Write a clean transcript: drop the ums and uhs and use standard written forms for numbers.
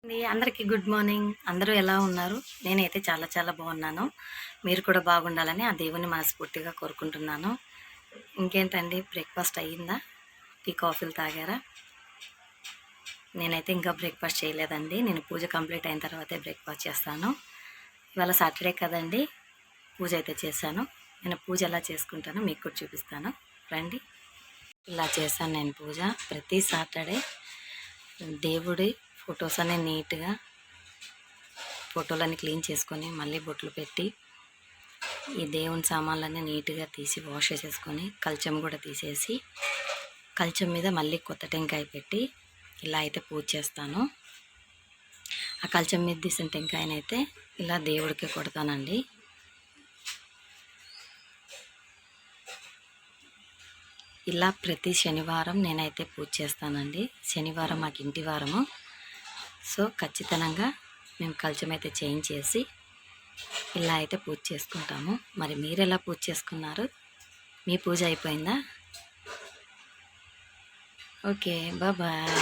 అందరికీ good morning. అందరూ ఎలా ఉన్నారు? నేనైతే చాలా చాలా బాగున్నాను. మీరు కూడా బాగుండాలని ఆ దేవుని మనస్ఫూర్తిగా కోరుకుంటున్నాను. ఇంకేంటండి, బ్రేక్ఫాస్ట్ అయ్యిందా? టీ కాఫీలు తాగారా? నేనైతే ఇంకా బ్రేక్ఫాస్ట్ చేయలేదండి. నేను పూజ కంప్లీట్ అయిన తర్వాతే బ్రేక్ఫాస్ట్ చేస్తాను. ఇవాళ సాటర్డే కదండి, పూజ అయితే చేశాను. నేను పూజ ఎలా చేసుకుంటానో మీకు కూడా చూపిస్తాను, రండి. ఇలా చేశాను నేను పూజ. ప్రతి సాటర్డే దేవుడి ఫొటోస్ అన్నీ నీట్గా ఫోటోలన్నీ క్లీన్ చేసుకొని మళ్ళీ బొట్లు పెట్టి ఈ దేవుని సామాన్లన్నీ నీట్గా తీసి వాష్ చేసేసుకొని కల్చం కూడా తీసేసి కల్చం మీద మళ్ళీ కొత్త టెంకాయ పెట్టి ఇలా అయితే పూజ చేస్తాను. ఆ కల్చం మీద తీసిన టెంకాయనైతే ఇలా దేవుడికి కొడతానండి. ఇలా ప్రతి శనివారం నేనైతే పూజ చేస్తానండి. శనివారం మాకు ఇంటి వారము, సో ఖచ్చితంగా మేము కల్చం అయితే చేయించేసి ఇలా అయితే పూజ చేసుకుంటాము. మరి మీరు ఎలా పూజ చేసుకున్నారు? మీ పూజ అయిపోయిందా? Okay, bye.